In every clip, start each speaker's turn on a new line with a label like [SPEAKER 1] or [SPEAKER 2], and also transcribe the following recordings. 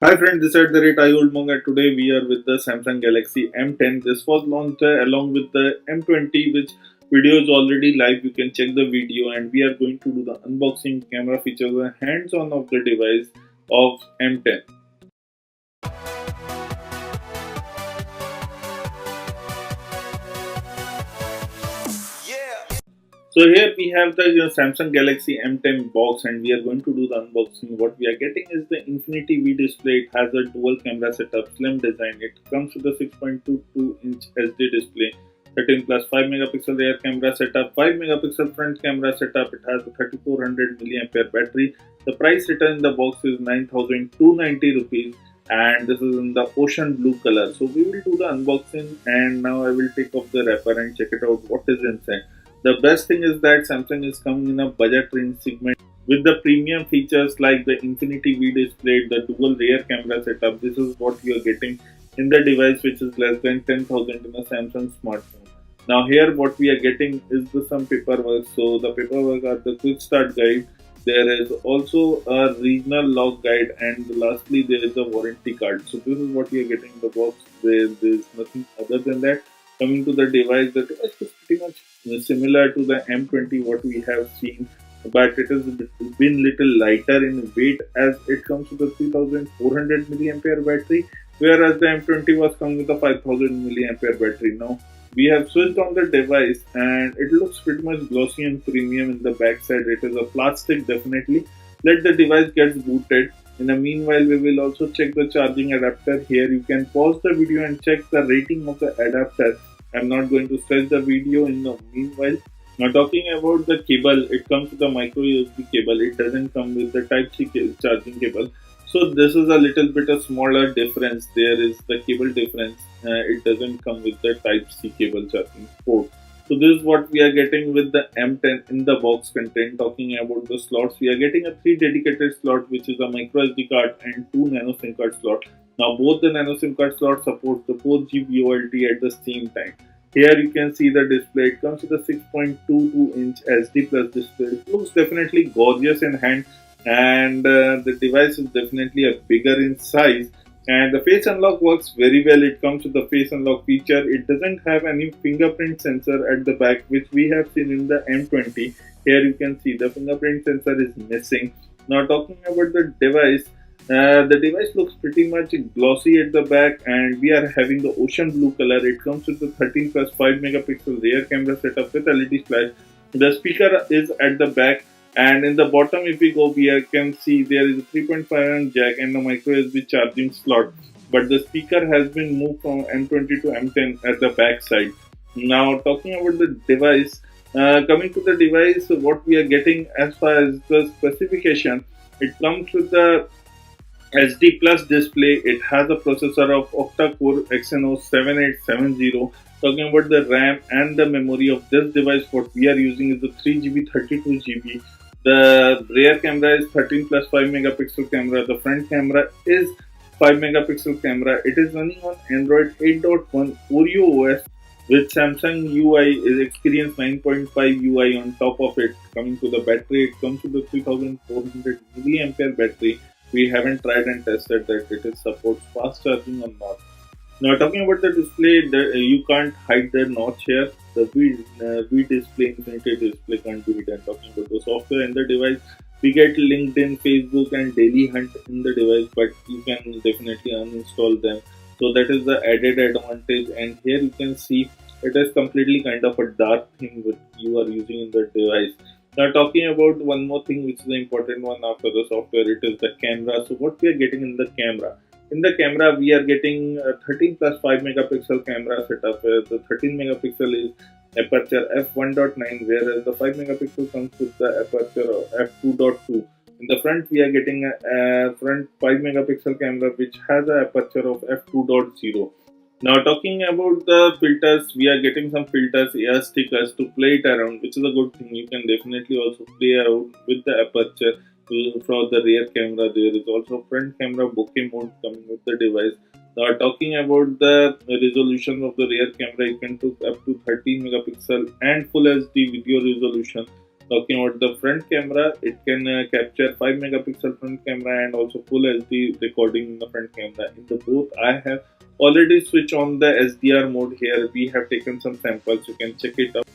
[SPEAKER 1] Hi friends, this is the rate I old monk and today we are with the Samsung Galaxy M10. This was launched along with the M20 which video is already live. You can check the video and we are going to do the unboxing camera features and hands-on of the device of M10. So here we have the Samsung Galaxy M10 box and we are going to do the unboxing. What we are getting is the Infinity V display. It has a dual camera setup, slim design. It comes with a 6.22-inch SD display, 13 plus 5 megapixel rear camera setup, 5 megapixel front camera setup. It has a 3400 milliampere battery. The price written in the box is 9,290 rupees and this is in the ocean blue color. So we will do the unboxing and now I will take off the wrapper and check it out what is inside. The best thing is that Samsung is coming in a budget range segment with the premium features like the Infinity V display, the dual rear camera setup. This is what you are getting in the device, which is less than 10,000 in a Samsung smartphone. Now here, what we are getting is some paperwork. So the paperwork are the quick start guide. There is also a regional log guide, and lastly there is a warranty card. So this is what you are getting in the box. There is nothing other than that. Coming to the device is pretty much similar to the M20 what we have seen, but it has been little lighter in weight as it comes with a 3400 milliampere battery, whereas the M20 was coming with a 5000 milliampere battery. Now we have switched on the device and it looks pretty much glossy and premium in the back side. It is a plastic definitely. Let the device gets booted. In the meanwhile, we will also check the charging adapter. Here you can pause the video and check the rating of the adapter. I'm not going to stretch the video in the meanwhile. Now talking about the cable, it comes with a micro USB cable. It doesn't come with the Type C charging cable. So this is a little bit a smaller difference. There is the cable difference. It doesn't come with the Type C cable charging port. So this is what we are getting with the M10 in the box content. Talking about the slots, we are getting a 3 dedicated slot, which is a micro SD card and 2 nano SIM card slot. Now both the nano SIM card slots support the 4G VoLTE at the same time. Here you can see the display. It comes with a 6.22-inch SD plus display. It looks definitely gorgeous in hand, and the device is definitely a bigger in size. And the face unlock works very well. It comes with the face unlock feature. It doesn't have any fingerprint sensor at the back, which we have seen in the M20. Here you can see the fingerprint sensor is missing. Now talking about the device looks pretty much glossy at the back and we are having the ocean blue color. It comes with the 13 plus 5 megapixel rear camera setup with LED flash. The speaker is at the back and in the bottom if we go we can see there is a 3.5mm jack and a micro USB charging slot. But the speaker has been moved from M20 to M10 at the back side. Now talking about the device, coming to the device, what we are getting as far as the specification, it comes with the HD Plus display. It has a processor of octa-core Exynos 7870. Talking about the RAM and the memory of this device, what we are using is the 3GB 32GB. The rear camera is 13 plus 5 megapixel camera. The front camera is 5 megapixel camera. It is running on Android 8.1 Oreo OS with Samsung UI is Experience 9.5 UI on top of it. Coming to the battery, it comes with a 3400 milliampere battery. We haven't tried and tested that it supports fast charging or not. Now talking about the display, you can't hide the notch here. The V display, Infinity display can't be hidden. Talking about the software in the device, we get LinkedIn, Facebook and Daily Hunt in the device, but you can definitely uninstall them. So that is the added advantage. And here you can see it is completely kind of a dark theme which you are using in the device. Now talking about one more thing which is the important one after the software, it is the camera. So what we are getting in the camera? In the camera we are getting a 13 plus 5 megapixel camera setup where the 13 megapixel is aperture f1.9 whereas the 5 megapixel comes with the aperture of f2.2. In the front we are getting a front 5 megapixel camera which has a aperture of f2.0. Now talking about the filters, we are getting some filters, air stickers to play it around, which is a good thing. You can definitely also play around with the aperture for the rear camera. There is also front camera bokeh mode coming with the device. Now talking about the resolution of the rear camera, you can take up to 13 megapixel and full HD video resolution. Talking about the front camera, it can capture 5 megapixel front camera and also full HD recording in the front camera. In the both, I have already switched on the SDR mode here. We have taken some samples. You can check it out.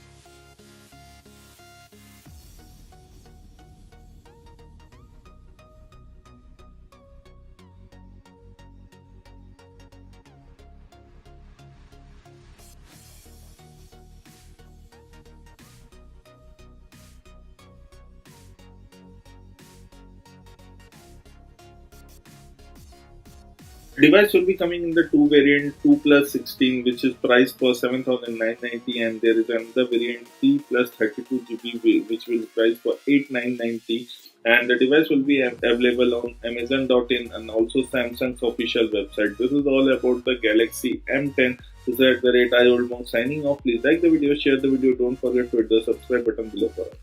[SPEAKER 1] Device will be coming in the two variant 2 plus 16, which is priced for 7,990, and there is another variant 3 plus 32 GB, which will price for 8,990. And the device will be available on Amazon.in and also Samsung's official website. This is all about the Galaxy M10. This is at the rate I old monk signing off. Please like the video, share the video, don't forget to hit the subscribe button below for us.